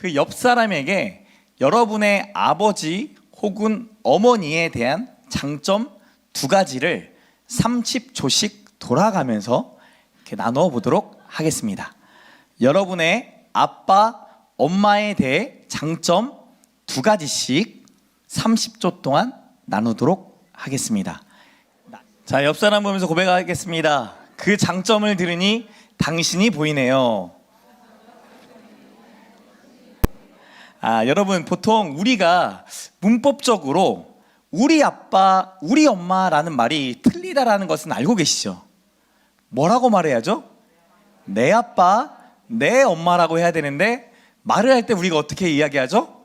그 옆 사람에게 여러분의 아버지 혹은 어머니에 대한 장점 2가지를 30초씩 돌아가면서 이렇게 나눠 보도록 하겠습니다. 여러분의 아빠, 엄마에 대해 장점 2가지씩 30초 동안 나누도록 하겠습니다. 자, 옆 사람 보면서 고백하겠습니다. 그 장점을 들으니 당신이 보이네요. 여러분, 보통 우리가 문법적으로 우리 아빠, 우리 엄마라는 말이 틀리다라는 것은 알고 계시죠? 뭐라고 말해야죠? 내 아빠, 내 엄마라고 해야 되는데 말을 할 때 우리가 어떻게 이야기하죠?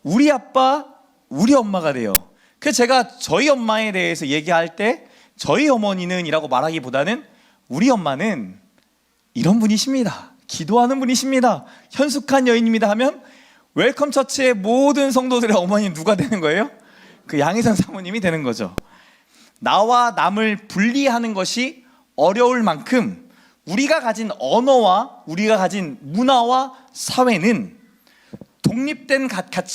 우리 아빠, 우리 엄마가 돼요. 그래서 제가 저희 엄마에 대해서 얘기할 때 저희 어머니는 이라고 말하기보다는 우리 엄마는 이런 분이십니다. 기도하는 분이십니다. 현숙한 여인입니다 하면 웰컴 처치의 모든 성도들의 어머니는 누가 되는 거예요? 그 양희선 사모님이 되는 거죠. 나와 남을 분리하는 것이 어려울 만큼 우리가 가진 언어와 우리가 가진 문화와 사회는 독립된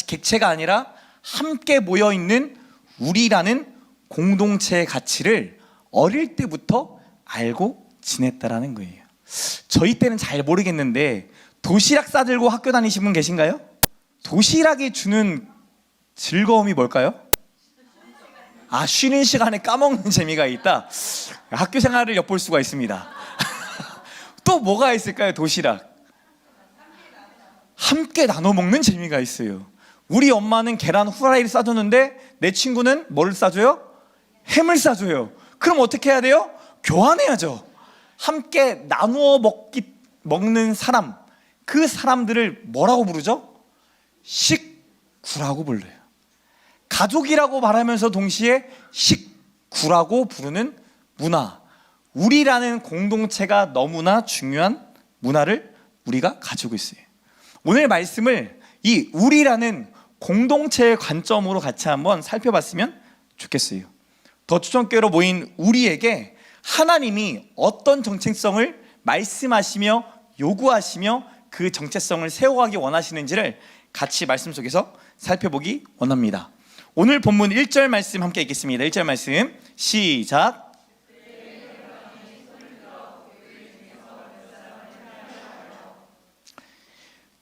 객체가 아니라 함께 모여있는 우리라는 공동체의 가치를 어릴 때부터 알고 지냈다라는 거예요. 저희 때는 잘 모르겠는데 도시락 싸들고 학교 다니신 분 계신가요? 도시락이 주는 즐거움이 뭘까요? 쉬는 시간에 까먹는 재미가 있다. 학교 생활을 엿볼 수가 있습니다. 또 뭐가 있을까요? 도시락 함께 나눠 먹는 재미가 있어요. 우리 엄마는 계란 후라이를 싸줬는데 내 친구는 뭐를 싸줘요? 햄을 싸줘요. 그럼 어떻게 해야 돼요? 교환해야죠. 함께 나누어 먹는 사람, 그 사람들을 뭐라고 부르죠? 식구라고 불러요. 가족이라고 말하면서 동시에 식구라고 부르는 문화, 우리라는 공동체가 너무나 중요한 문화를 우리가 가지고 있어요. 오늘 말씀을 이 우리라는 공동체의 관점으로 같이 한번 살펴봤으면 좋겠어요. 더 추천교회로 모인 우리에게 하나님이 어떤 정체성을 말씀하시며 요구하시며 그 정체성을 세워가기 원하시는지를 같이 말씀 속에서 살펴보기 원합니다. 오늘 본문 1절 말씀 함께 읽겠습니다. 1절 말씀 시작.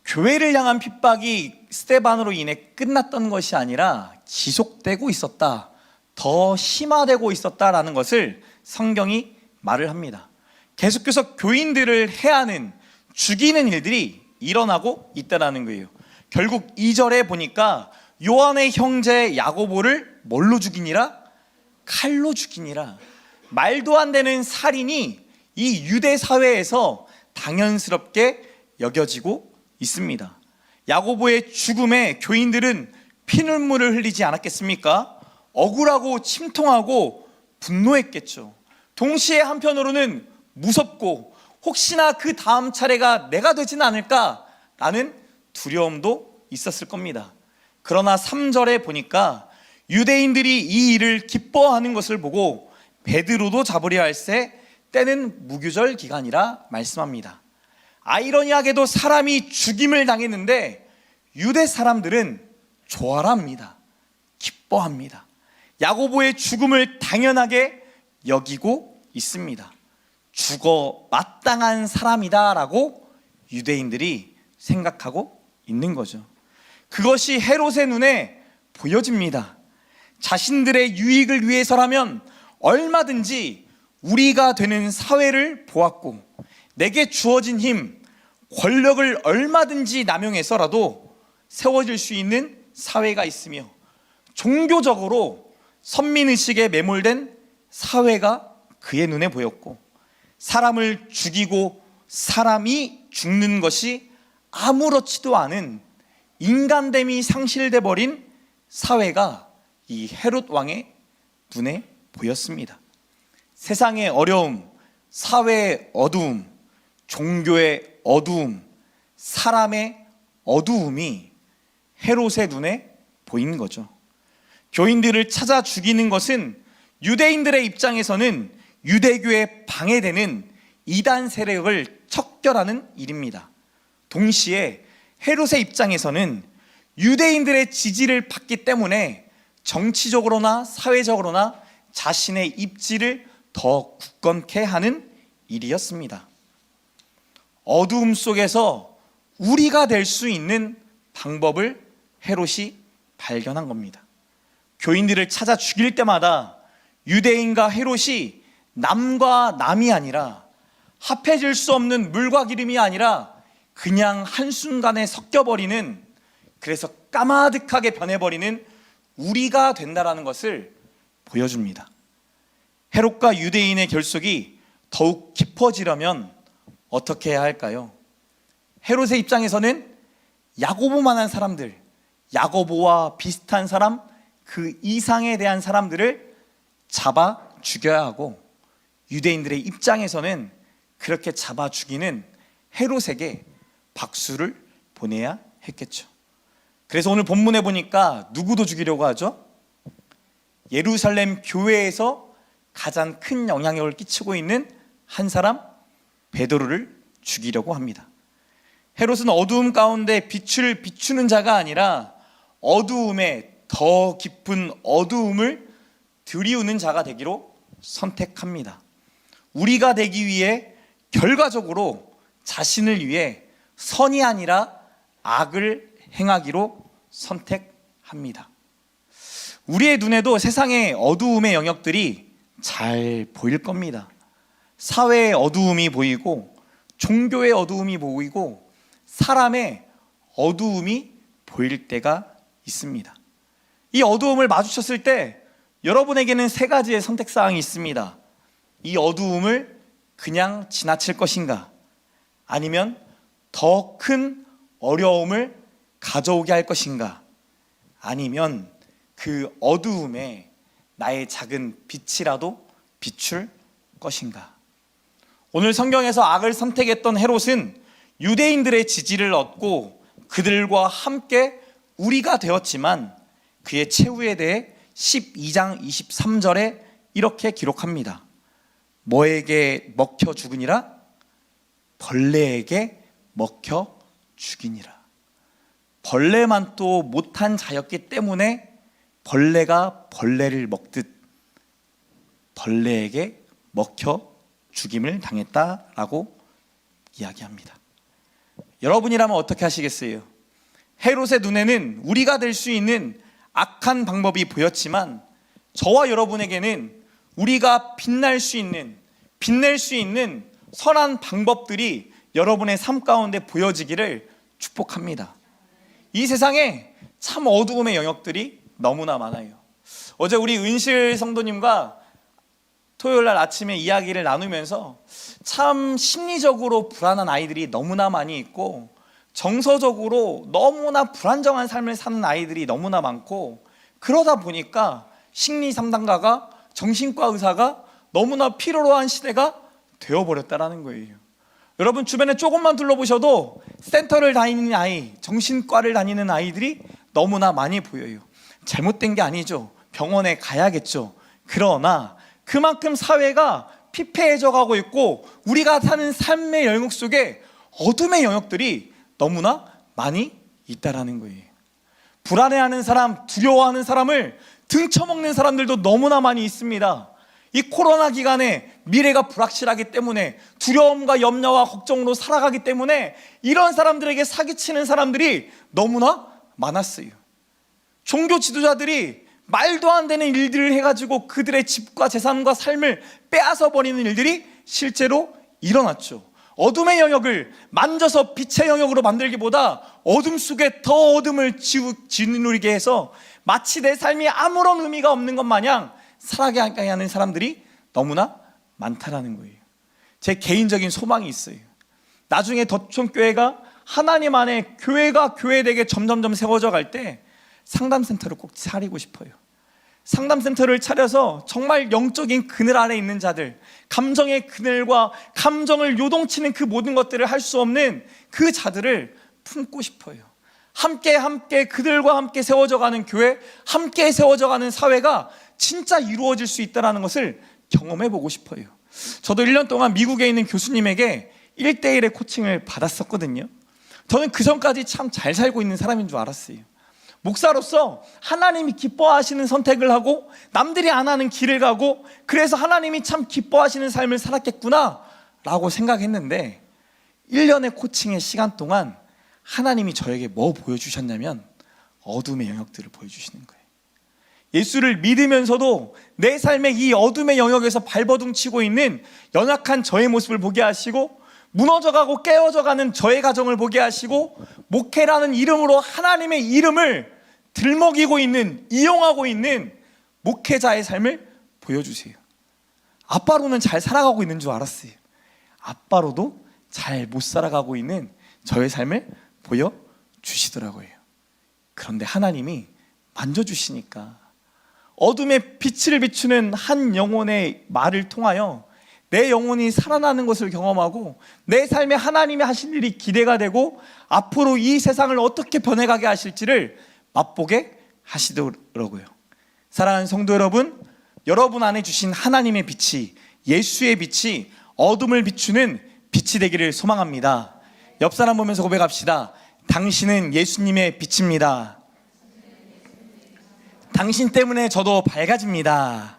교회를 향한 핍박이 스데반으로 인해 끝났던 것이 아니라 지속되고 있었다, 더 심화되고 있었다라는 것을 성경이 말을 합니다. 계속해서 교인들을 해하는, 죽이는 일들이 일어나고 있다는 거예요. 결국 2절에 보니까 요한의 형제 야고보를 뭘로 죽이니라? 칼로 죽이니라. 말도 안 되는 살인이 이 유대 사회에서 당연스럽게 여겨지고 있습니다. 야고보의 죽음에 교인들은 피눈물을 흘리지 않았겠습니까? 억울하고 침통하고 분노했겠죠. 동시에 한편으로는 무섭고 혹시나 그 다음 차례가 내가 되지는 않을까라는 두려움도 있었을 겁니다. 그러나 3절에 보니까 유대인들이 이 일을 기뻐하는 것을 보고 베드로도 잡으려 할새 때는 무교절 기간이라 말씀합니다. 아이러니하게도 사람이 죽임을 당했는데 유대 사람들은 좋아라 합니다. 기뻐합니다. 야고보의 죽음을 당연하게 여기고 있습니다. 죽어 마땅한 사람이다 라고 유대인들이 생각하고 있는 거죠. 그것이 헤롯의 눈에 보여집니다. 자신들의 유익을 위해서라면 얼마든지 우리가 되는 사회를 보았고 내게 주어진 힘, 권력을 얼마든지 남용해서라도 세워질 수 있는 사회가 있으며 종교적으로 선민의식에 매몰된 사회가 그의 눈에 보였고 사람을 죽이고 사람이 죽는 것이 아무렇지도 않은 인간됨이 상실돼 버린 사회가 이 헤롯 왕의 눈에 보였습니다. 세상의 어려움, 사회의 어두움, 종교의 어두움, 사람의 어두움이 헤롯의 눈에 보이는 거죠. 교인들을 찾아 죽이는 것은 유대인들의 입장에서는 유대교에 방해되는 이단 세력을 척결하는 일입니다. 동시에 헤롯의 입장에서는 유대인들의 지지를 받기 때문에 정치적으로나 사회적으로나 자신의 입지를 더 굳건케 하는 일이었습니다. 어두움 속에서 우리가 될 수 있는 방법을 헤롯이 발견한 겁니다. 교인들을 찾아 죽일 때마다 유대인과 헤롯이 남과 남이 아니라 합해질 수 없는 물과 기름이 아니라 그냥 한순간에 섞여버리는, 그래서 까마득하게 변해버리는 우리가 된다라는 것을 보여줍니다. 헤롯과 유대인의 결속이 더욱 깊어지려면 어떻게 해야 할까요? 헤롯의 입장에서는 야고보만한 사람들, 야고보와 비슷한 사람, 그 이상에 대한 사람들을 잡아 죽여야 하고, 유대인들의 입장에서는 그렇게 잡아 죽이는 헤롯에게 박수를 보내야 했겠죠. 그래서 오늘 본문에 보니까 누구도 죽이려고 하죠? 예루살렘 교회에서 가장 큰 영향력을 끼치고 있는 한 사람, 베드로를 죽이려고 합니다. 헤롯은 어두움 가운데 빛을 비추는 자가 아니라 어두움에 더 깊은 어두움을 들이우는 자가 되기로 선택합니다. 우리가 되기 위해 결과적으로 자신을 위해 선이 아니라 악을 행하기로 선택합니다. 우리의 눈에도 세상의 어두움의 영역들이 잘 보일 겁니다. 사회의 어두움이 보이고, 종교의 어두움이 보이고, 사람의 어두움이 보일 때가 있습니다. 이 어두움을 마주쳤을 때 여러분에게는 세 가지의 선택사항이 있습니다. 이 어두움을 그냥 지나칠 것인가, 아니면 더 큰 어려움을 가져오게 할 것인가, 아니면 그 어두움에 나의 작은 빛이라도 비출 것인가. 오늘 성경에서 악을 선택했던 헤롯은 유대인들의 지지를 얻고 그들과 함께 우리가 되었지만, 그의 최후에 대해 12장 23절에 이렇게 기록합니다. 뭐에게 먹혀 죽으니라? 벌레에게 먹혀 죽이니라. 벌레만 또 못한 자였기 때문에 벌레가 벌레를 먹듯 벌레에게 먹혀 죽임을 당했다라고 이야기합니다. 여러분이라면 어떻게 하시겠어요? 헤롯의 눈에는 우리가 될 수 있는 악한 방법이 보였지만, 저와 여러분에게는 우리가 빛낼 수 있는 선한 방법들이 여러분의 삶 가운데 보여지기를 축복합니다. 이 세상에 참 어두움의 영역들이 너무나 많아요. 어제 우리 은실 성도님과 토요일 날 아침에 이야기를 나누면서 참 심리적으로 불안한 아이들이 너무나 많이 있고, 정서적으로 너무나 불안정한 삶을 사는 아이들이 너무나 많고, 그러다 보니까 심리 상담가가, 정신과 의사가 너무나 필요로 한 시대가 되어버렸다는 거예요. 여러분 주변에 조금만 둘러보셔도 센터를 다니는 아이, 정신과를 다니는 아이들이 너무나 많이 보여요. 잘못된 게 아니죠. 병원에 가야겠죠. 그러나 그만큼 사회가 피폐해져 가고 있고, 우리가 사는 삶의 영역 속에 어둠의 영역들이 너무나 많이 있다라는 거예요. 불안해하는 사람, 두려워하는 사람을 등쳐먹는 사람들도 너무나 많이 있습니다. 이 코로나 기간에 미래가 불확실하기 때문에 두려움과 염려와 걱정으로 살아가기 때문에 이런 사람들에게 사기치는 사람들이 너무나 많았어요. 종교 지도자들이 말도 안 되는 일들을 해가지고 그들의 집과 재산과 삶을 빼앗아 버리는 일들이 실제로 일어났죠. 어둠의 영역을 만져서 빛의 영역으로 만들기보다 어둠 속에 더 어둠을 짓누르게 해서 마치 내 삶이 아무런 의미가 없는 것 마냥 살아가게 하는 사람들이 너무나 많다라는 거예요. 제 개인적인 소망이 있어요. 나중에 덧촌교회가 하나님 안에 교회가 교회되게 점점점 세워져 갈 때 상담센터를 꼭 차리고 싶어요. 상담센터를 차려서 정말 영적인 그늘 아래 있는 자들, 감정의 그늘과 감정을 요동치는 그 모든 것들을 할 수 없는 그 자들을 품고 싶어요. 함께 그들과 함께 세워져가는 교회, 함께 세워져가는 사회가 진짜 이루어질 수 있다는 것을 경험해보고 싶어요. 저도 1년 동안 미국에 있는 교수님에게 1대1의 코칭을 받았었거든요. 저는 그 전까지 참 잘 살고 있는 사람인 줄 알았어요. 목사로서 하나님이 기뻐하시는 선택을 하고 남들이 안 하는 길을 가고 그래서 하나님이 참 기뻐하시는 삶을 살았겠구나 라고 생각했는데 1년의 코칭의 시간 동안 하나님이 저에게 뭐 보여주셨냐면 어둠의 영역들을 보여주시는 거예요. 예수를 믿으면서도 내 삶의 이 어둠의 영역에서 발버둥 치고 있는 연약한 저의 모습을 보게 하시고 무너져가고 깨어져가는 저의 가정을 보게 하시고 목회라는 이름으로 하나님의 이름을 들먹이고 있는, 이용하고 있는 목회자의 삶을 보여주세요. 아빠로는 잘 살아가고 있는 줄 알았어요. 아빠로도 잘 못 살아가고 있는 저의 삶을 보여주시더라고요. 그런데 하나님이 만져주시니까 어둠의 빛을 비추는 한 영혼의 말을 통하여 내 영혼이 살아나는 것을 경험하고 내 삶에 하나님이 하실 일이 기대가 되고 앞으로 이 세상을 어떻게 변해가게 하실지를 맛보게 하시더라고요. 사랑하는 성도 여러분, 여러분 안에 주신 하나님의 빛이, 예수의 빛이 어둠을 비추는 빛이 되기를 소망합니다. 옆 사람 보면서 고백합시다. 당신은 예수님의 빛입니다. 당신 때문에 저도 밝아집니다.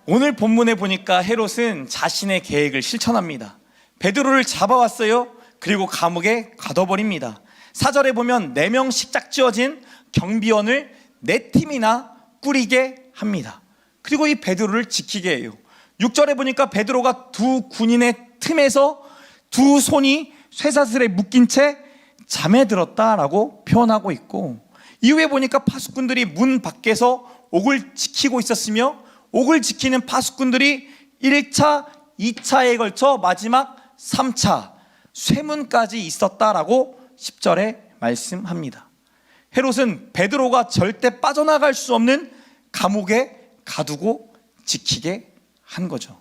오늘 본문에 보니까 헤롯은 자신의 계획을 실천합니다. 베드로를 잡아왔어요. 그리고 감옥에 가둬버립니다. 4절에 보면 4명씩 짝지어진 경비원을 4팀이나 꾸리게 합니다. 그리고 이 베드로를 지키게 해요. 6절에 보니까 베드로가 두 군인의 틈에서 두 손이 쇠사슬에 묶인 채 잠에 들었다라고 표현하고 있고, 이후에 보니까 파수꾼들이 문 밖에서 옥을 지키고 있었으며 옥을 지키는 파수꾼들이 1차, 2차에 걸쳐 마지막 3차 쇠문까지 있었다라고 10절에 말씀합니다. 헤롯은 베드로가 절대 빠져나갈 수 없는 감옥에 가두고 지키게 한 거죠.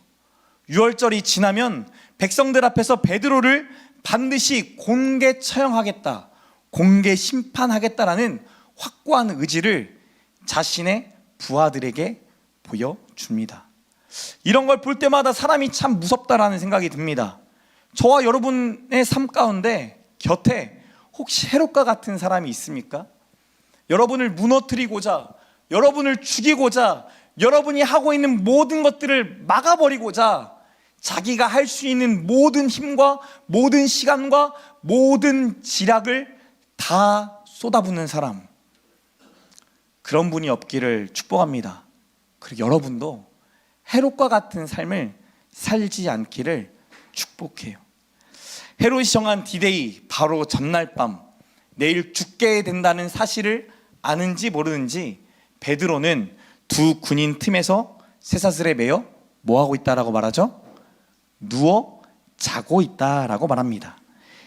6월절이 지나면 백성들 앞에서 베드로를 반드시 공개 처형하겠다, 공개 심판하겠다라는 확고한 의지를 자신의 부하들에게 보여줍니다. 이런 걸 볼 때마다 사람이 참 무섭다라는 생각이 듭니다. 저와 여러분의 삶 가운데 곁에 혹시 헤롯과 같은 사람이 있습니까? 여러분을 무너뜨리고자, 여러분을 죽이고자, 여러분이 하고 있는 모든 것들을 막아버리고자 자기가 할 수 있는 모든 힘과 모든 시간과 모든 지략을 다 쏟아붓는 사람, 그런 분이 없기를 축복합니다. 그리고 여러분도 헤롯과 같은 삶을 살지 않기를 축복해요. 헤롯이 정한 디데이, 바로 전날 밤 내일 죽게 된다는 사실을 아는지 모르는지 베드로는 두 군인 틈에서 쇠사슬에 매여 뭐하고 있다라고 말하죠? 누워 자고 있다라고 말합니다.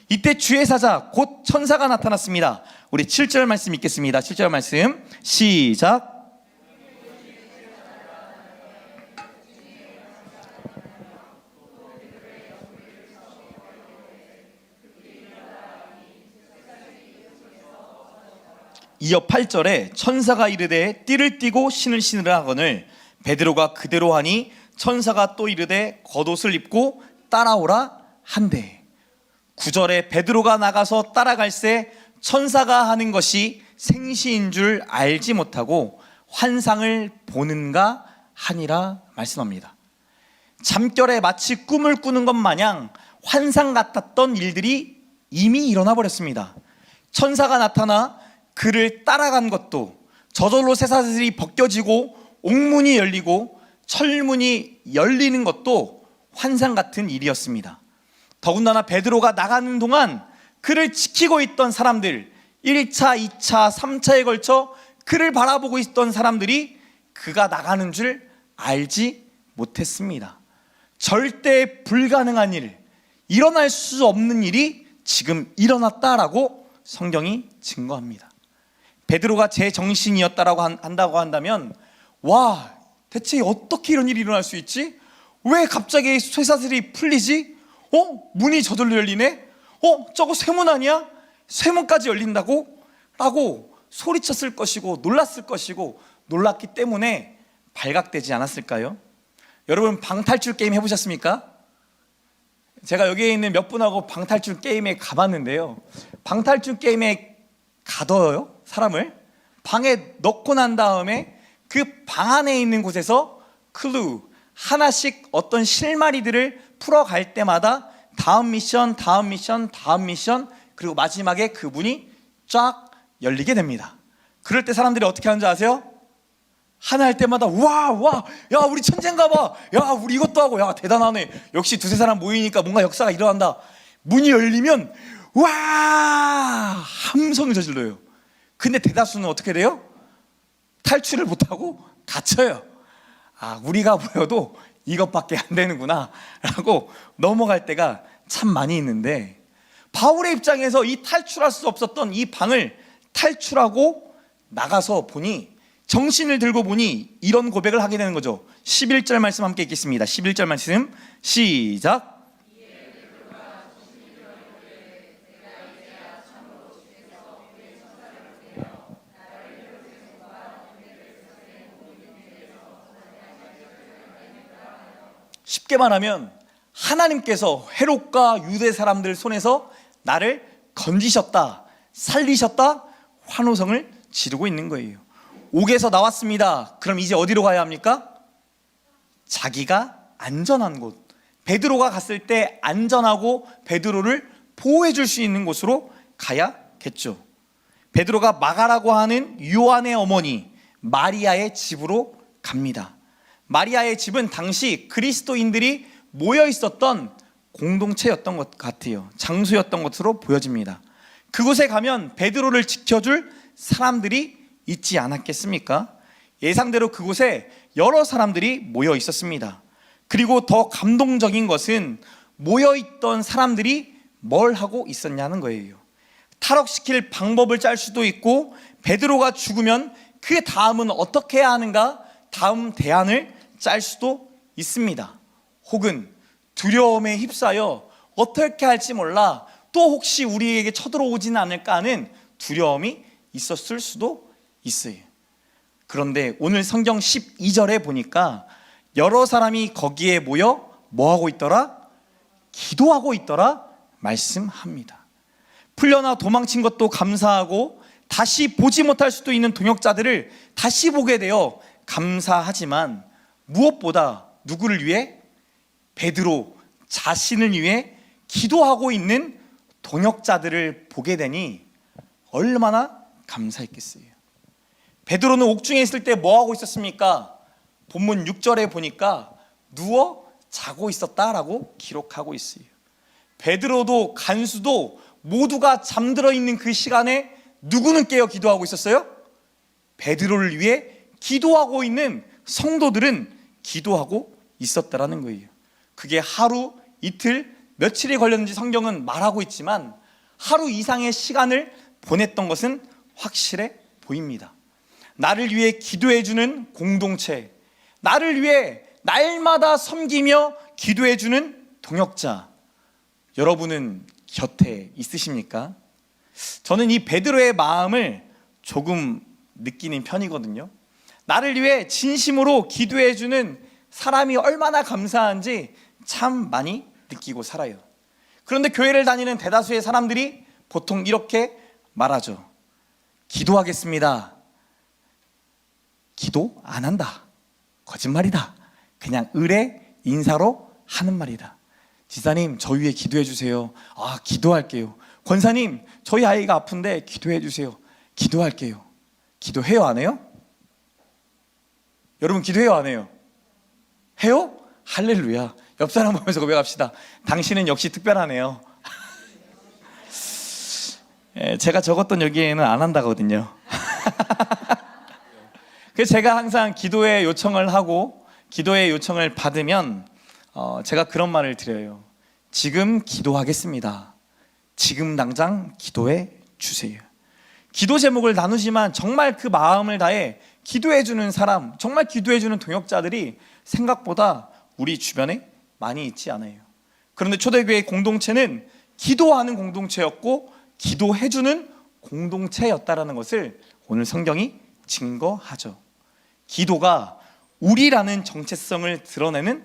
이때 주의 사자 곧 천사가 나타났습니다. 우리 7절 말씀 읽겠습니다. 7절 말씀 시작. 이어 8절에 천사가 이르되 띠를 띠고 신을 신으라 하거늘 베드로가 그대로 하니 천사가 또 이르되 겉옷을 입고 따라오라 한대. 9절에 베드로가 나가서 따라갈새 천사가 하는 것이 생시인 줄 알지 못하고 환상을 보는가 하니라 말씀합니다. 잠결에 마치 꿈을 꾸는 것 마냥 환상 같았던 일들이 이미 일어나 버렸습니다. 천사가 나타나 그를 따라간 것도, 저절로 쇠사슬이 벗겨지고 옥문이 열리고 철문이 열리는 것도 환상 같은 일이었습니다. 더군다나 베드로가 나가는 동안 그를 지키고 있던 사람들, 1차, 2차, 3차에 걸쳐 그를 바라보고 있던 사람들이 그가 나가는 줄 알지 못했습니다. 절대 불가능한 일, 일어날 수 없는 일이 지금 일어났다라고 성경이 증거합니다. 베드로가 제정신이었다라고 한다고 한다면, 와, 대체 어떻게 이런 일이 일어날 수 있지? 왜 갑자기 쇠사슬이 풀리지? 문이 저절로 열리네? 저거 쇠문 아니야? 쇠문까지 열린다고? 라고 소리쳤을 것이고 놀랐을 것이고, 놀랐기 때문에 발각되지 않았을까요? 여러분 방탈출 게임 해보셨습니까? 제가 여기에 있는 몇 분하고 방탈출 게임에 가봤는데요. 방탈출 게임에 가둬요, 사람을. 방에 넣고 난 다음에 그 방 안에 있는 곳에서 클루 하나씩 어떤 실마리들을 풀어갈 때마다 다음 미션, 다음 미션, 다음 미션, 그리고 마지막에 그 문이 쫙 열리게 됩니다. 그럴 때 사람들이 어떻게 하는지 아세요? 하나 할 때마다 와, 야 우리 천재인가 봐, 야 우리 이것도 하고, 야 대단하네, 역시 두세 사람 모이니까 뭔가 역사가 일어난다. 문이 열리면 와 함성을 저질러요. 근데 대다수는 어떻게 돼요? 탈출을 못하고 갇혀요. 아, 우리가 보여도 이것밖에 안 되는구나 라고 넘어갈 때가 참 많이 있는데, 바울의 입장에서 이 탈출할 수 없었던 이 방을 탈출하고 나가서 보니, 정신을 들고 보니 이런 고백을 하게 되는 거죠. 11절 말씀 함께 읽겠습니다. 11절 말씀 시작. 쉽게 말하면 하나님께서 헤롯과 유대 사람들 손에서 나를 건지셨다, 살리셨다, 환호성을 지르고 있는 거예요. 옥에서 나왔습니다. 그럼 이제 어디로 가야 합니까? 자기가 안전한 곳, 베드로가 갔을 때 안전하고 베드로를 보호해 줄 수 있는 곳으로 가야겠죠. 베드로가 마가라고 하는 요한의 어머니 마리아의 집으로 갑니다. 마리아의 집은 당시 그리스도인들이 모여 있었던 공동체였던 것 같아요. 장소였던 것으로 보여집니다. 그곳에 가면 베드로를 지켜줄 사람들이 있지 않았겠습니까? 예상대로 그곳에 여러 사람들이 모여 있었습니다. 그리고 더 감동적인 것은 모여 있던 사람들이 뭘 하고 있었냐는 거예요. 탈옥시킬 방법을 짤 수도 있고, 베드로가 죽으면 그 다음은 어떻게 해야 하는가, 다음 대안을 짤 수도 있습니다. 혹은 두려움에 휩싸여 어떻게 할지 몰라, 또 혹시 우리에게 쳐들어오지는 않을까 하는 두려움이 있었을 수도 있어요. 그런데 오늘 성경 12절에 보니까 여러 사람이 거기에 모여 뭐하고 있더라? 기도하고 있더라 말씀합니다. 풀려나 도망친 것도 감사하고, 다시 보지 못할 수도 있는 동역자들을 다시 보게 되어 감사하지만, 무엇보다 누구를 위해? 베드로 자신을 위해 기도하고 있는 동역자들을 보게 되니 얼마나 감사했겠어요. 베드로는 옥중에 있을 때 뭐하고 있었습니까? 본문 6절에 보니까 누워 자고 있었다라고 기록하고 있어요. 베드로도 간수도 모두가 잠들어 있는 그 시간에 누구는 깨어 기도하고 있었어요? 베드로를 위해 기도하고 있는 성도들은 기도하고 있었다라는 거예요. 그게 하루, 이틀, 며칠이 걸렸는지 성경은 말하고 있지만 하루 이상의 시간을 보냈던 것은 확실해 보입니다. 나를 위해 기도해주는 공동체, 나를 위해 날마다 섬기며 기도해주는 동역자, 여러분은 곁에 있으십니까? 저는 이 베드로의 마음을 조금 느끼는 편이거든요. 나를 위해 진심으로 기도해주는 사람이 얼마나 감사한지 참 많이 느끼고 살아요. 그런데 교회를 다니는 대다수의 사람들이 보통 이렇게 말하죠. 기도하겠습니다. 기도 안 한다. 거짓말이다. 그냥 의뢰 인사로 하는 말이다. 지사님, 저 위해 기도해 주세요. 아, 기도할게요. 권사님, 저희 아이가 아픈데 기도해 주세요. 기도할게요. 기도해요, 안 해요? 여러분 기도해요, 안 해요? 해요? 할렐루야. 옆 사람 보면서 고백합시다. 당신은 역시 특별하네요. 제가 적었던 여기에는 안 한다거든요. 그래서 제가 항상 기도의 요청을 하고 기도의 요청을 받으면 제가 그런 말을 드려요. 지금 기도하겠습니다. 지금 당장 기도해 주세요. 기도 제목을 나누지만 정말 그 마음을 다해 기도해 주는 사람, 정말 기도해 주는 동역자들이 생각보다 우리 주변에 많이 있지 않아요. 그런데 초대교회 공동체는 기도하는 공동체였고 기도해 주는 공동체였다라는 것을 오늘 성경이 증거하죠. 기도가 우리라는 정체성을 드러내는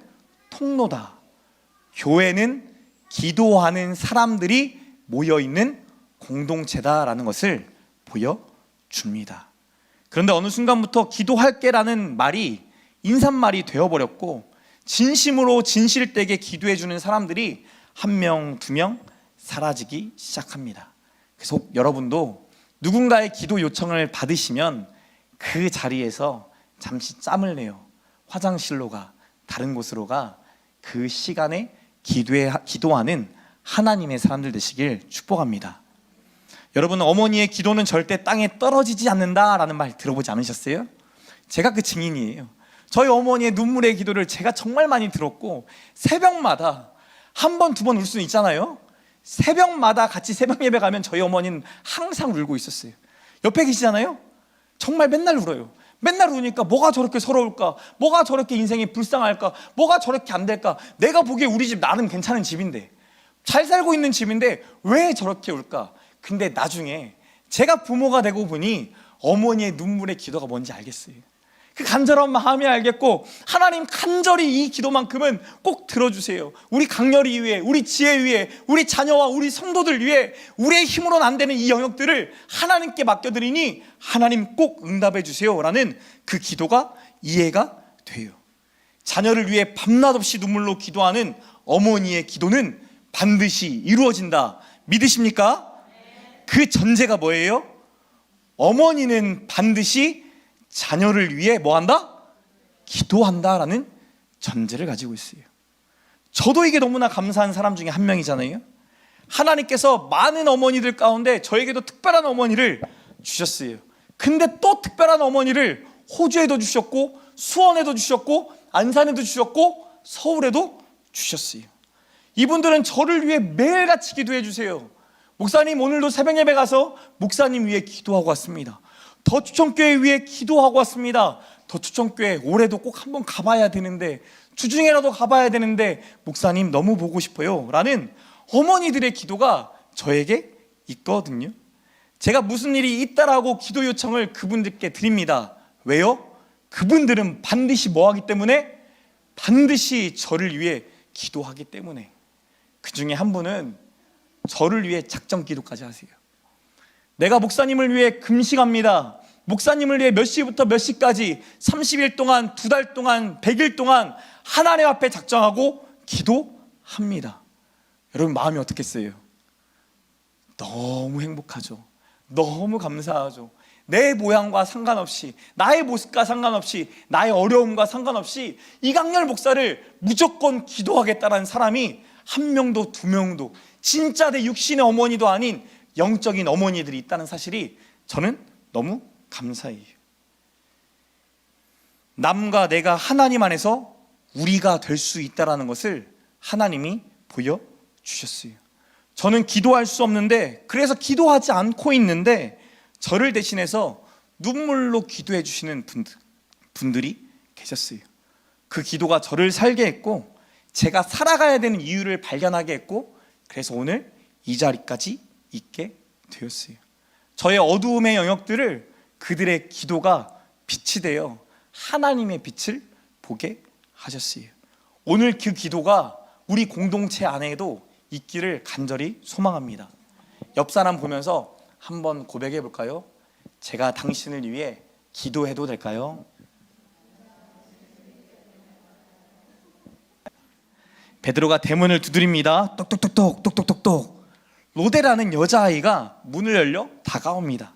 통로다. 교회는 기도하는 사람들이 모여있는 공동체다라는 것을 보여줍니다. 그런데 어느 순간부터 기도할게라는 말이 인사말이 되어버렸고, 진심으로 진실되게 기도해주는 사람들이 한 명, 두 명 사라지기 시작합니다. 그래서 여러분도 누군가의 기도 요청을 받으시면 그 자리에서 잠시 짬을 내요. 화장실로 가, 다른 곳으로 가, 그 시간에 기도하는 하나님의 사람들 되시길 축복합니다. 여러분, 어머니의 기도는 절대 땅에 떨어지지 않는다라는 말 들어보지 않으셨어요? 제가 그 증인이에요. 저희 어머니의 눈물의 기도를 제가 정말 많이 들었고, 새벽마다 한 번, 두 번 울 수는 있잖아요. 새벽마다 같이 새벽 예배 가면 저희 어머니는 항상 울고 있었어요. 옆에 계시잖아요. 정말 맨날 울어요. 맨날 우니까 뭐가 저렇게 서러울까? 뭐가 저렇게 인생이 불쌍할까? 뭐가 저렇게 안 될까? 내가 보기에 우리 집 나름 괜찮은 집인데, 잘 살고 있는 집인데 왜 저렇게 울까? 근데 나중에 제가 부모가 되고 보니 어머니의 눈물의 기도가 뭔지 알겠어요. 그 간절한 마음이 알겠고, 하나님 간절히 이 기도만큼은 꼭 들어주세요. 우리 강렬이 위해, 우리 지혜 위해, 우리 자녀와 우리 성도들 위해, 우리의 힘으로는 안 되는 이 영역들을 하나님께 맡겨드리니 하나님 꼭 응답해 주세요 라는 그 기도가 이해가 돼요. 자녀를 위해 밤낮 없이 눈물로 기도하는 어머니의 기도는 반드시 이루어진다. 믿으십니까? 그 전제가 뭐예요? 어머니는 반드시 자녀를 위해 뭐한다? 기도한다라는 전제를 가지고 있어요. 저도 이게 너무나 감사한 사람 중에 한 명이잖아요. 하나님께서 많은 어머니들 가운데 저에게도 특별한 어머니를 주셨어요. 근데 또 특별한 어머니를 호주에도 주셨고, 수원에도 주셨고, 안산에도 주셨고, 서울에도 주셨어요. 이분들은 저를 위해 매일같이 기도해 주세요. 목사님, 오늘도 새벽 예배 가서 목사님 위해 기도하고 왔습니다. 더추천교회 위해 기도하고 왔습니다. 더추천교회 올해도 꼭 한번 가봐야 되는데, 주중에라도 가봐야 되는데 목사님 너무 보고 싶어요 라는 어머니들의 기도가 저에게 있거든요. 제가 무슨 일이 있다라고 기도 요청을 그분들께 드립니다. 왜요? 그분들은 반드시 뭐 하기 때문에? 반드시 저를 위해 기도하기 때문에. 그 중에 한 분은 저를 위해 작정 기도까지 하세요. 내가 목사님을 위해 금식합니다. 목사님을 위해 몇 시부터 몇 시까지 30일 동안, 2달 동안, 100일 동안 하나님 앞에 작정하고 기도합니다. 여러분, 마음이 어떻겠어요? 너무 행복하죠. 너무 감사하죠. 내 모양과 상관없이, 나의 모습과 상관없이, 나의 어려움과 상관없이 이강렬 목사를 무조건 기도하겠다는 사람이 한 명도 두 명도, 진짜 내 육신의 어머니도 아닌 영적인 어머니들이 있다는 사실이 저는 너무 감사해요. 남과 내가 하나님 안에서 우리가 될 수 있다는 것을 하나님이 보여주셨어요. 저는 기도할 수 없는데, 그래서 기도하지 않고 있는데 저를 대신해서 눈물로 기도해 주시는 분들이 계셨어요. 그 기도가 저를 살게 했고, 제가 살아가야 되는 이유를 발견하게 했고, 그래서 오늘 이 자리까지 있게 되었어요. 저의 어두움의 영역들을 그들의 기도가 빛이 되어 하나님의 빛을 보게 하셨어요. 오늘 그 기도가 우리 공동체 안에도 있기를 간절히 소망합니다. 옆 사람 보면서 한번 고백해 볼까요? 제가 당신을 위해 기도해도 될까요? 베드로가 대문을 두드립니다. 똑똑똑똑 똑똑똑똑. 로데라는 여자아이가 문을 열려 다가옵니다.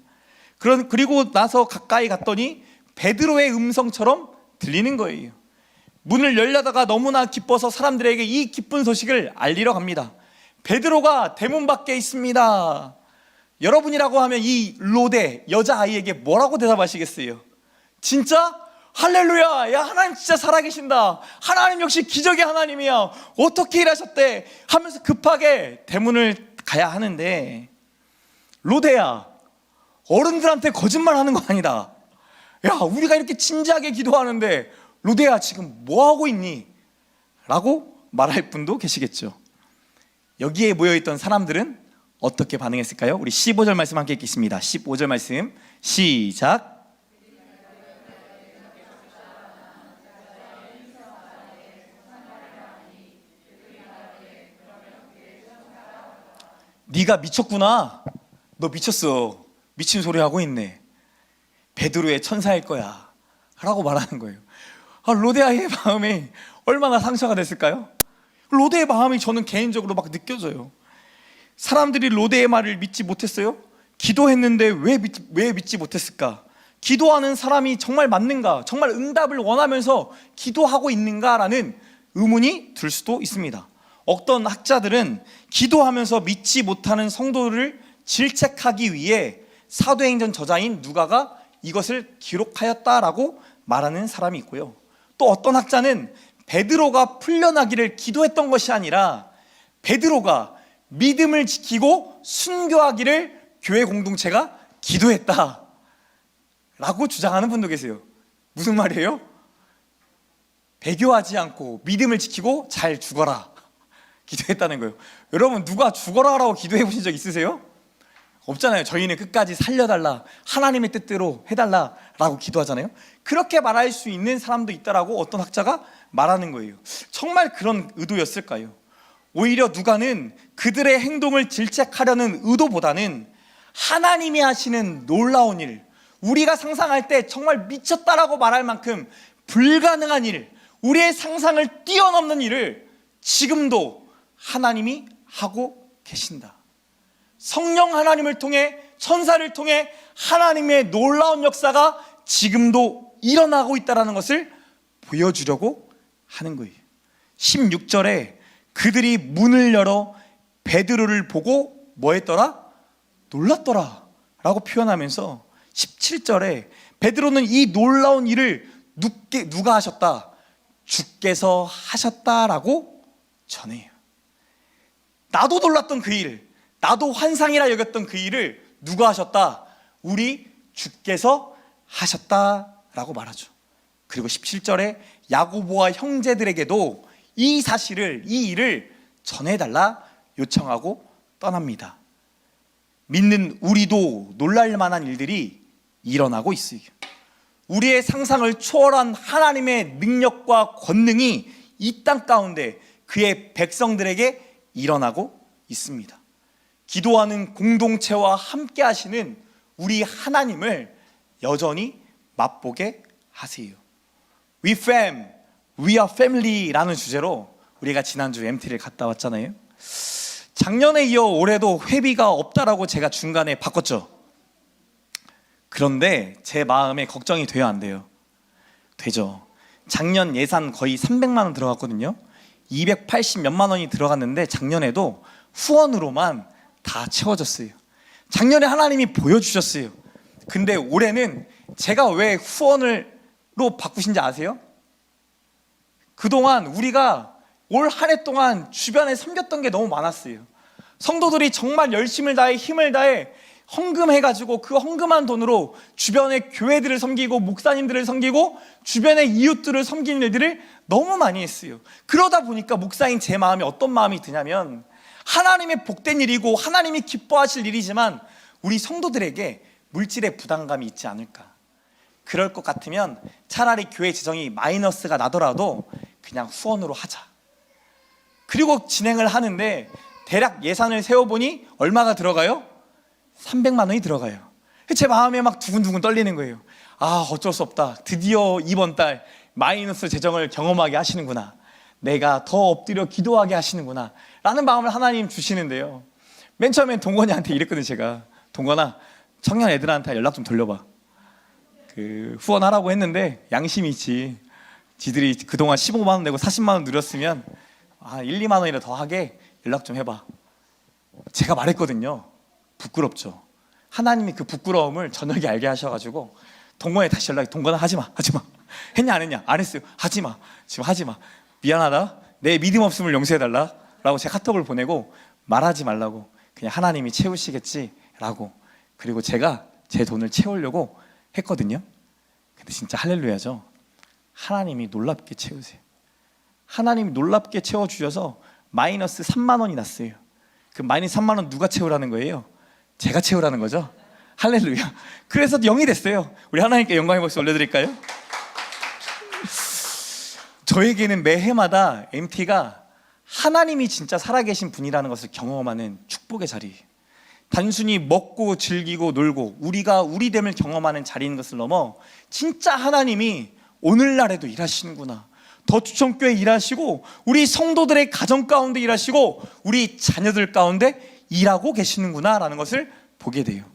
그리고 나서 가까이 갔더니 베드로의 음성처럼 들리는 거예요. 문을 열려다가 너무나 기뻐서 사람들에게 이 기쁜 소식을 알리러 갑니다. 베드로가 대문 밖에 있습니다. 여러분이라고 하면 이 로데 여자아이에게 뭐라고 대답하시겠어요? 진짜? 할렐루야! 야, 하나님 진짜 살아계신다. 하나님 역시 기적의 하나님이야. 어떻게 일하셨대? 하면서 급하게 대문을 가야 하는데, 로데야, 어른들한테 거짓말하는 거 아니다. 야, 우리가 이렇게 진지하게 기도하는데 로데야 지금 뭐하고 있니? 라고 말할 분도 계시겠죠. 여기에 모여있던 사람들은 어떻게 반응했을까요? 우리 15절 말씀 함께 읽겠습니다. 15절 말씀 시작. 네가 미쳤구나. 너 미쳤어. 미친 소리 하고 있네. 베드로의 천사일 거야 라고 말하는 거예요. 로데아의 마음이 얼마나 상처가 됐을까요? 로데의 마음이 저는 개인적으로 막 느껴져요. 사람들이 로데의 말을 믿지 못했어요? 기도했는데 왜 믿지 못했을까? 기도하는 사람이 정말 맞는가? 정말 응답을 원하면서 기도하고 있는가라는 의문이 들 수도 있습니다. 어떤 학자들은 기도하면서 믿지 못하는 성도를 질책하기 위해 사도행전 저자인 누가가 이것을 기록하였다라고 말하는 사람이 있고요. 또 어떤 학자는 베드로가 풀려나기를 기도했던 것이 아니라 베드로가 믿음을 지키고 순교하기를 교회 공동체가 기도했다 라고 주장하는 분도 계세요. 무슨 말이에요? 배교하지 않고 믿음을 지키고 잘 죽어라 기도했다는 거예요. 여러분, 누가 죽어라 라고 기도해 보신 적 있으세요? 없잖아요. 저희는 끝까지 살려달라, 하나님의 뜻대로 해달라 라고 기도하잖아요. 그렇게 말할 수 있는 사람도 있다라고 어떤 학자가 말하는 거예요. 정말 그런 의도였을까요? 오히려 누가는 그들의 행동을 질책하려는 의도보다는 하나님이 하시는 놀라운 일, 우리가 상상할 때 정말 미쳤다라고 말할 만큼 불가능한 일, 우리의 상상을 뛰어넘는 일을 지금도 하나님이 하고 계신다. 성령 하나님을 통해, 천사를 통해 하나님의 놀라운 역사가 지금도 일어나고 있다는 것을 보여주려고 하는 거예요. 16절에 그들이 문을 열어 베드로를 보고 뭐 했더라? 놀랐더라 라고 표현하면서 17절에 베드로는 이 놀라운 일을 누가 하셨다? 주께서 하셨다라고 전해요. 나도 놀랐던 그 일, 나도 환상이라 여겼던 그 일을 누가 하셨다? 우리 주께서 하셨다라고 말하죠. 그리고 17절에 야고보와 형제들에게도 이 사실을, 이 일을 전해달라 요청하고 떠납니다. 믿는 우리도 놀랄 만한 일들이 일어나고 있어요. 우리의 상상을 초월한 하나님의 능력과 권능이 이 땅 가운데 그의 백성들에게 일어나고 있습니다. 기도하는 공동체와 함께 하시는 우리 하나님을 여전히 맛보게 하세요. We fam, we are family라는 주제로 우리가 지난주 MT를 갔다 왔잖아요. 작년에 이어 올해도 회비가 없다라고 제가 중간에 바꿨죠. 그런데 제 마음에 걱정이 돼요, 안 돼요? 되죠. 작년 예산 거의 300만 원 들어갔거든요. 280 몇만 원이 들어갔는데 작년에도 후원으로만 다 채워졌어요. 작년에 하나님이 보여주셨어요. 근데 올해는 제가 왜 후원으로 바꾸신지 아세요? 그동안 우리가 올 한 해 동안 주변에 섬겼던 게 너무 많았어요. 성도들이 정말 열심을 다해 힘을 다해 헌금해가지고 그 헌금한 돈으로 주변의 교회들을 섬기고 목사님들을 섬기고 주변의 이웃들을 섬기는 일들을 너무 많이 했어요. 그러다 보니까 목사인 제 마음이 어떤 마음이 드냐면 하나님의 복된 일이고 하나님이 기뻐하실 일이지만 우리 성도들에게 물질의 부담감이 있지 않을까. 그럴 것 같으면 차라리 교회 재정이 마이너스가 나더라도 그냥 후원으로 하자. 그리고 진행을 하는데 대략 예산을 세워보니 얼마가 들어가요? 300만 원이 들어가요. 제 마음에 막 두근두근 떨리는 거예요. 아, 어쩔 수 없다. 드디어 이번 달 마이너스 재정을 경험하게 하시는구나. 내가 더 엎드려 기도하게 하시는구나 라는 마음을 하나님 주시는데요. 맨 처음엔 동건이한테 이랬거든요. 제가 동건아, 청년 애들한테 연락 좀 돌려봐. 후원하라고 했는데 양심이 있지. 지들이 그동안 15만 원 내고 40만 원 누렸으면 1, 2만 원이라 더 하게 연락 좀 해봐. 제가 말했거든요. 부끄럽죠. 하나님이 그 부끄러움을 저녁에 알게 하셔가지고 동건에 다시 연락이, 동건아 하지마 했냐 안 했냐? 안 했어요. 하지마, 지금 하지마, 미안하다, 내 믿음 없음을 용서해달라 라고 제가 카톡을 보내고 말하지 말라고, 그냥 하나님이 채우시겠지 라고. 그리고 제가 제 돈을 채우려고 했거든요. 근데 진짜 할렐루야죠. 하나님이 놀랍게 채우세요. 하나님이 놀랍게 채워주셔서 마이너스 3만 원이 났어요. 그 마이너스 3만 원 누가 채우라는 거예요? 제가 채우라는 거죠. 할렐루야. 그래서 0이 됐어요. 우리 하나님께 영광의 박수 올려드릴까요? 저에게는 매해마다 MT가 하나님이 진짜 살아계신 분이라는 것을 경험하는 축복의 자리예요. 단순히 먹고 즐기고 놀고 우리가 우리됨을 경험하는 자리인 것을 넘어 진짜 하나님이 오늘날에도 일하시는구나, 더 추천교회 일하시고 우리 성도들의 가정 가운데 일하시고 우리 자녀들 가운데 일하고 계시는구나 라는 것을 보게 돼요.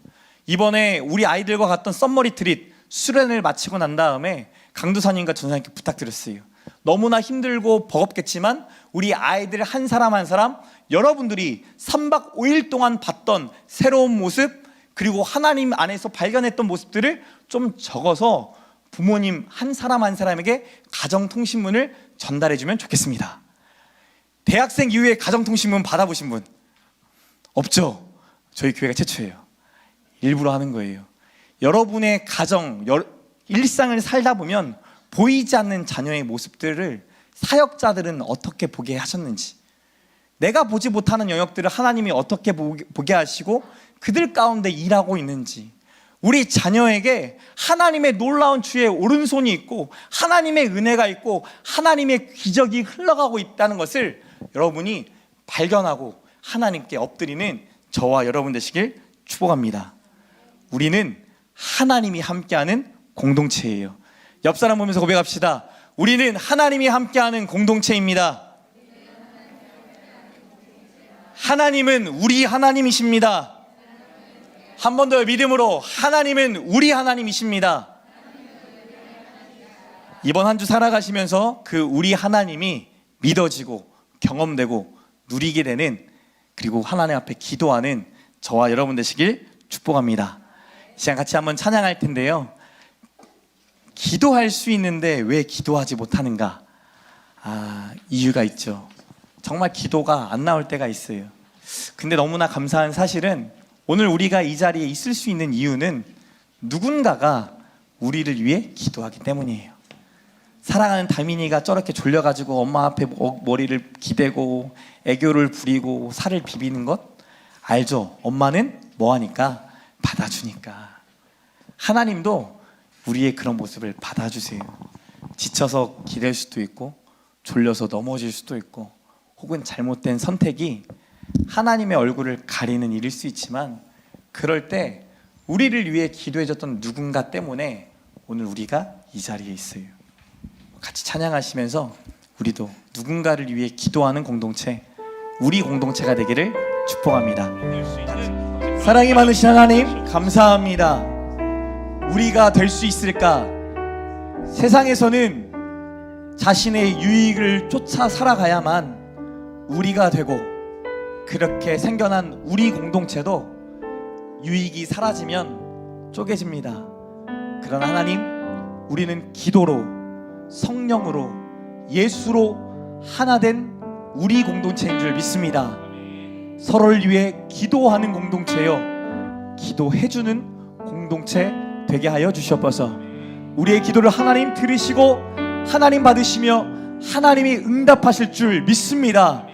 이번에 우리 아이들과 갔던 썸머 리트릿 수련을 마치고 난 다음에 강도사님과 전사님께 부탁드렸어요. 너무나 힘들고 버겁겠지만 우리 아이들 한 사람 한 사람, 여러분들이 3박 5일 동안 봤던 새로운 모습, 그리고 하나님 안에서 발견했던 모습들을 좀 적어서 부모님 한 사람 한 사람에게 가정통신문을 전달해 주면 좋겠습니다. 대학생 이후에 가정통신문 받아보신 분 없죠? 저희 교회가 최초예요. 일부러 하는 거예요. 여러분의 가정, 일상을 살다 보면 보이지 않는 자녀의 모습들을 사역자들은 어떻게 보게 하셨는지, 내가 보지 못하는 영역들을 하나님이 어떻게 보게 하시고 그들 가운데 일하고 있는지, 우리 자녀에게 하나님의 놀라운 주의 오른손이 있고 하나님의 은혜가 있고 하나님의 기적이 흘러가고 있다는 것을 여러분이 발견하고 하나님께 엎드리는 저와 여러분 되시길 축복합니다. 우리는 하나님이 함께하는 공동체예요. 옆 사람 보면서 고백합시다. 우리는 하나님이 함께하는 공동체입니다. 하나님은 우리 하나님이십니다. 한 번 더 믿음으로, 하나님은 우리 하나님이십니다. 이번 한 주 살아가시면서 그 우리 하나님이 믿어지고 경험되고 누리게 되는, 그리고 하나님 앞에 기도하는 저와 여러분 되시길 축복합니다. 이 시간 같이 한번 찬양할 텐데요. 기도할 수 있는데 왜 기도하지 못하는가? 이유가 있죠. 정말 기도가 안 나올 때가 있어요. 근데 너무나 감사한 사실은 오늘 우리가 이 자리에 있을 수 있는 이유는 누군가가 우리를 위해 기도하기 때문이에요. 사랑하는 다민이가 저렇게 졸려가지고 엄마 앞에 머리를 기대고 애교를 부리고 살을 비비는 것 알죠? 엄마는 뭐하니까? 받아주니까. 하나님도 우리의 그런 모습을 받아주세요. 지쳐서 기댈 수도 있고 졸려서 넘어질 수도 있고 혹은 잘못된 선택이 하나님의 얼굴을 가리는 일일 수 있지만, 그럴 때 우리를 위해 기도해줬던 누군가 때문에 오늘 우리가 이 자리에 있어요. 같이 찬양하시면서 우리도 누군가를 위해 기도하는 공동체, 우리 공동체가 되기를 축복합니다. 사랑이 많으신 하나님 감사합니다. 우리가 될 수 있을까? 세상에서는 자신의 유익을 쫓아 살아가야만 우리가 되고, 그렇게 생겨난 우리 공동체도 유익이 사라지면 쪼개집니다. 그러나 하나님, 우리는 기도로, 성령으로, 예수로 하나 된 우리 공동체인 줄 믿습니다. 서로를 위해 기도하는 공동체요, 기도해주는 공동체 되게 하여 주시옵소서. 우리의 기도를 하나님 들으시고 하나님 받으시며 하나님이 응답하실 줄 믿습니다.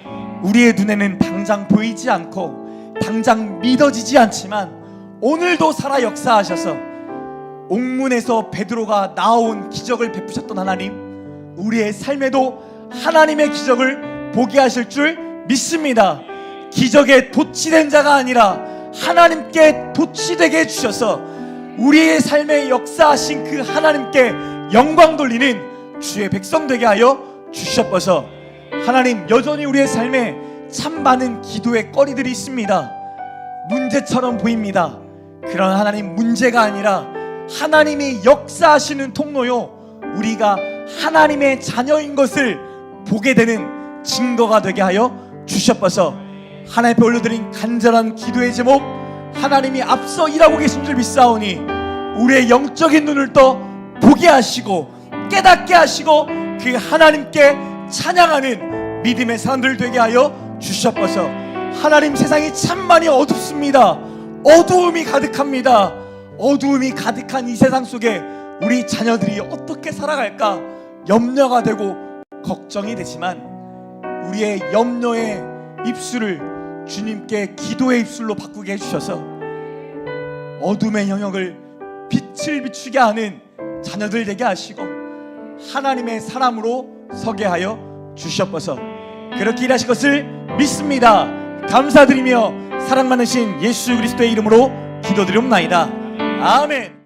우리의 눈에는 당장 보이지 않고 당장 믿어지지 않지만 오늘도 살아 역사하셔서 옥문에서 베드로가 나온 기적을 베푸셨던 하나님, 우리의 삶에도 하나님의 기적을 보게 하실 줄 믿습니다. 기적에 도취된 자가 아니라 하나님께 도취되게 해주셔서 우리의 삶에 역사하신 그 하나님께 영광 돌리는 주의 백성 되게 하여 주시옵소서. 하나님, 여전히 우리의 삶에 참 많은 기도의 거리들이 있습니다. 문제처럼 보입니다. 그런 하나님, 문제가 아니라 하나님이 역사하시는 통로요, 우리가 하나님의 자녀인 것을 보게 되는 증거가 되게 하여 주시옵소서. 하나님 앞에 올려드린 간절한 기도의 제목, 하나님이 앞서 일하고 계신 줄 믿사오니 우리의 영적인 눈을 떠 보게 하시고 깨닫게 하시고 그 하나님께 찬양하는 믿음의 사람들 되게 하여 주시옵소서. 하나님, 세상이 참 많이 어둡습니다. 어두움이 가득합니다. 어두움이 가득한 이 세상 속에 우리 자녀들이 어떻게 살아갈까 염려가 되고 걱정이 되지만, 우리의 염려의 입술을 주님께 기도의 입술로 바꾸게 해주셔서 어둠의 영역을 빛을 비추게 하는 자녀들 되게 하시고 하나님의 사람으로 서게 하여 주시옵소서. 그렇게 일하실 것을 믿습니다. 감사드리며 사랑 많으신 예수 그리스도의 이름으로 기도드리옵나이다. 아멘.